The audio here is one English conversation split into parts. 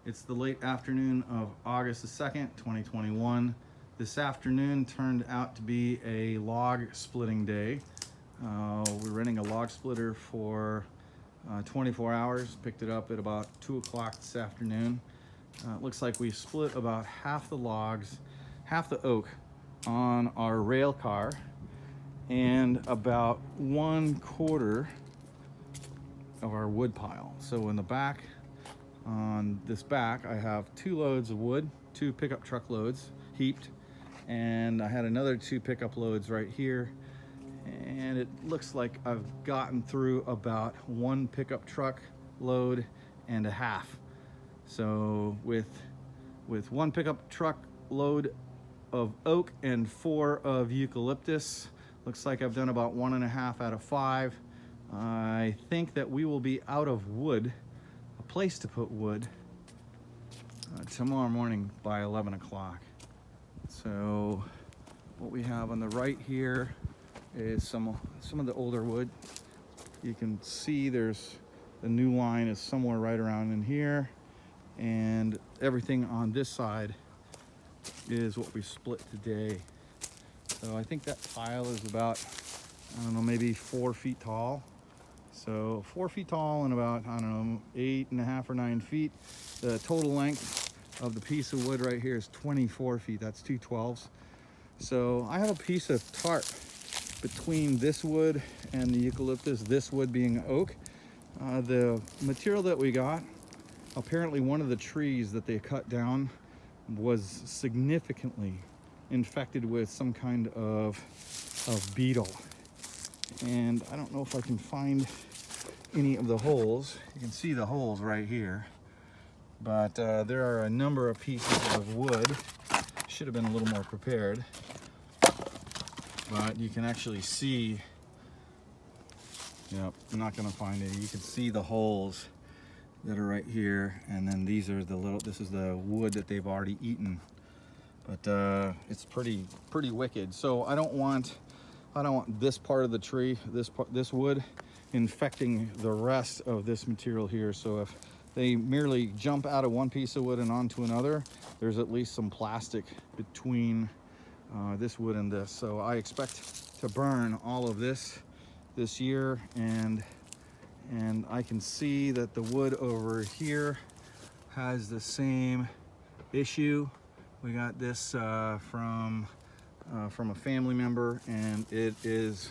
It's the late afternoon of August the 2nd, 2021. This afternoon turned out to be a log splitting day. We're renting a log splitter for 24 hours. Picked it up at about 2 o'clock this afternoon. It looks like we split about half the logs, half the oak on our rail car, and about 1/4 of our wood pile. So in the back, on this back, I have 2 loads of wood, 2 pickup truck loads heaped, and I had another 2 pickup loads right here. And it looks like I've gotten through about 1 pickup truck load and a half. So with 1 pickup truck load of oak and 4 of eucalyptus, looks like I've done about 1.5 out of 5. I think that we will be out of wood, a place to put wood, tomorrow morning by 11 o'clock. So what we have on the right here is some of the older wood. You can see there's the new line is somewhere right around in here, and everything on this side is what we split today. So I think that pile is about, I don't know, maybe 4 feet tall. So 4 feet tall and about, I don't know, 8.5 or 9 feet. The total length of the piece of wood right here is 24 feet. That's 2 12s. So I have a piece of tarp between this wood and the eucalyptus, this wood being oak. The material that we got, apparently one of the trees that they cut down was significantly infected with some kind of beetle. And I don't know if I can find any of the holes. You can see the holes right here. But there are a number of pieces of wood. Should have been a little more prepared. But you can actually see, yep, I'm not gonna find it. You can see the holes that are right here. And then these are this is the wood that they've already eaten. But it's pretty wicked. So I don't want this part of the tree, this wood, infecting the rest of this material here. So if they merely jump out of one piece of wood and onto another, there's at least some plastic between this wood and this. So I expect to burn all of this year, and I can see that the wood over here has the same issue. We got this from a family member, and here's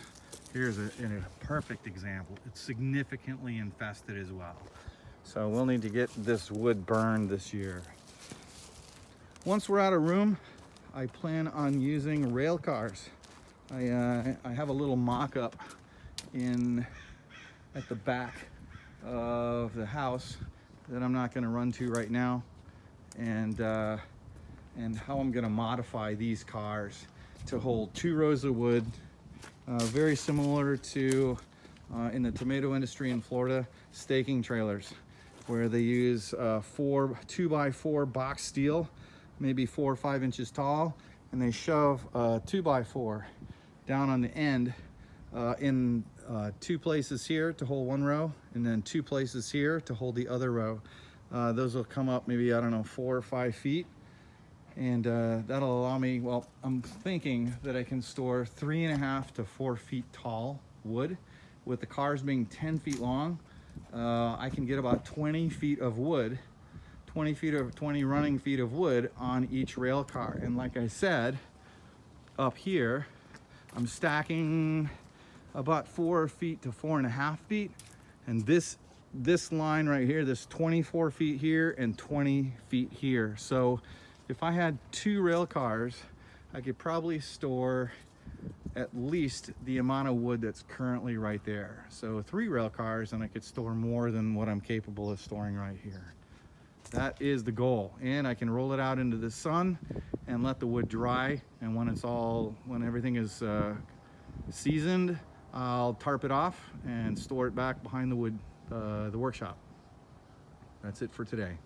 a perfect example. It's significantly infested as well. So we'll need to get this wood burned this year. Once we're out of room, I plan on using rail cars. I have a little mock-up at the back of the house that I'm not going to run to right now, and how I'm going to modify these cars to hold 2 rows of wood, very similar to in the tomato industry in Florida, staking trailers, where they use 2x4 box steel, maybe 4 or 5 inches tall, and they shove 2x4 down on the end in 2 places here to hold 1 row, and then 2 places here to hold the other row. Those will come up maybe, I don't know, 4 or 5 feet. And that'll allow me, well, I'm thinking that I can store 3.5 to 4 feet tall wood. With the cars being 10 feet long, I can get about 20 feet of wood, 20 running feet of wood on each rail car. And like I said, up here, I'm stacking about 4 feet to 4.5 feet. And this line right here, this 24 feet here and 20 feet here. So if I had 2 rail cars, I could probably store at least the amount of wood that's currently right there. So 3 rail cars, and I could store more than what I'm capable of storing right here. That is the goal. And I can roll it out into the sun and let the wood dry. And when everything is seasoned, I'll tarp it off and store it back behind the workshop. That's it for today.